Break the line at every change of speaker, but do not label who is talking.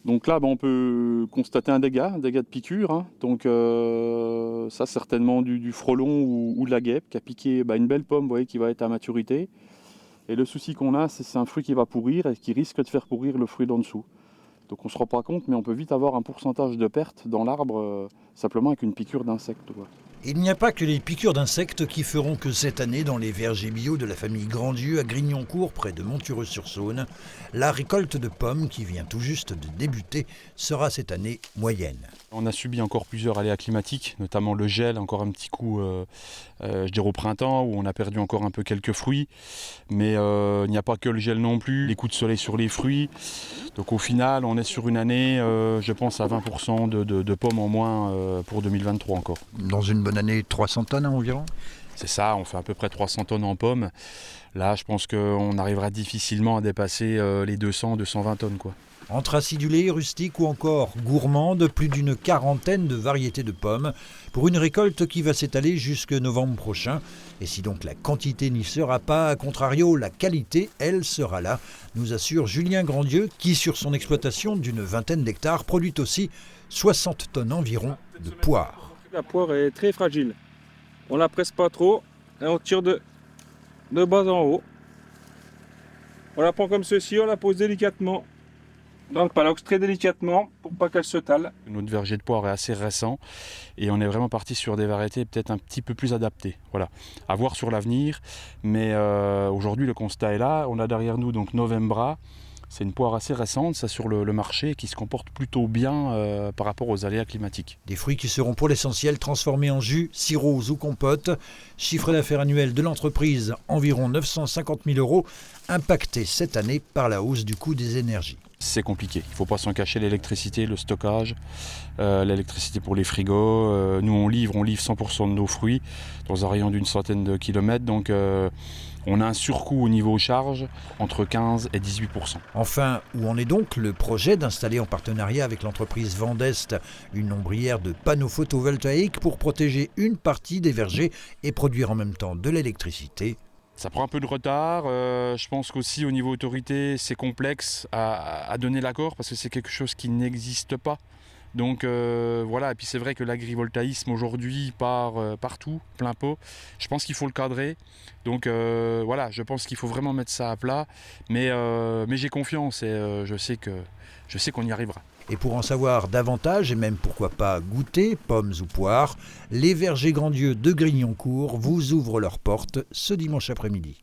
Donc là, on peut constater un dégât de piqûre, hein. Donc ça, certainement du frelon ou de la guêpe qui a piqué une belle pomme, vous voyez, qui va être à maturité. Et le souci qu'on a, c'est un fruit qui va pourrir et qui risque de faire pourrir le fruit d'en dessous. Donc on ne se rend pas compte, mais on peut vite avoir un pourcentage de perte dans l'arbre simplement avec une piqûre d'insecte, quoi.
Il n'y a pas que les piqûres d'insectes qui feront que cette année, dans les vergers bio de la famille Grandieu à Grignoncourt, près de Montureux-sur-Saône, la récolte de pommes, qui vient tout juste de débuter, sera cette année moyenne.
On a subi encore plusieurs aléas climatiques, notamment le gel, encore un petit coup, je dirais au printemps, où on a perdu encore un peu quelques fruits. Mais il n'y a pas que le gel non plus, les coups de soleil sur les fruits. Donc au final, on est sur une année, je pense, à 20% de pommes en moins pour 2023 encore.
Dans une bonne année, 300 tonnes environ ?
C'est ça, on fait à peu près 300 tonnes en pommes. Là, je pense qu'on arrivera difficilement à dépasser les 200-220 tonnes, quoi.
Entre acidulés, rustiques ou encore gourmandes, plus d'une quarantaine de variétés de pommes pour une récolte qui va s'étaler jusque novembre prochain. Et si donc la quantité n'y sera pas, à contrario, la qualité, elle, sera là, nous assure Julien Grandieu, qui sur son exploitation d'une vingtaine d'hectares produit aussi 60 tonnes environ de poires.
La poire est très fragile. On la presse pas trop et on tire de bas en haut. On la prend comme ceci, on la pose délicatement dans le palox, très délicatement, pour pas qu'elle se tale.
Notre verger de poire est assez récent et on est vraiment parti sur des variétés peut-être un petit peu plus adaptées. Voilà, à voir sur l'avenir. Mais aujourd'hui, le constat est là. On a derrière nous donc Novembra. C'est une poire assez récente, ça, sur le marché, qui se comporte plutôt bien par rapport aux aléas climatiques.
Des fruits qui seront pour l'essentiel transformés en jus, sirops ou compotes. Chiffre d'affaires annuel de l'entreprise, environ 950 000 €, impacté cette année par la hausse du coût des énergies.
C'est compliqué, il ne faut pas s'en cacher, l'électricité, le stockage, l'électricité pour les frigos. Nous, on livre 100% de nos fruits dans un rayon d'une centaine de kilomètres. Donc, on a un surcoût au niveau charge entre 15 et 18%.
Enfin, où en est donc le projet d'installer en partenariat avec l'entreprise Vendest une ombrière de panneaux photovoltaïques pour protéger une partie des vergers et produire en même temps de l'électricité?
Ça prend un peu de retard. Je pense qu'aussi au niveau autorité, c'est complexe à donner l'accord parce que c'est quelque chose qui n'existe pas. Donc voilà, et puis c'est vrai que l'agrivoltaïsme aujourd'hui part partout, plein pot. Je pense qu'il faut le cadrer. Donc voilà, je pense qu'il faut vraiment mettre ça à plat. Mais j'ai confiance et je sais qu'on y arrivera.
Et pour en savoir davantage, et même pourquoi pas goûter, pommes ou poires, les vergers Grandieu de Grignoncourt vous ouvrent leurs portes ce dimanche après-midi.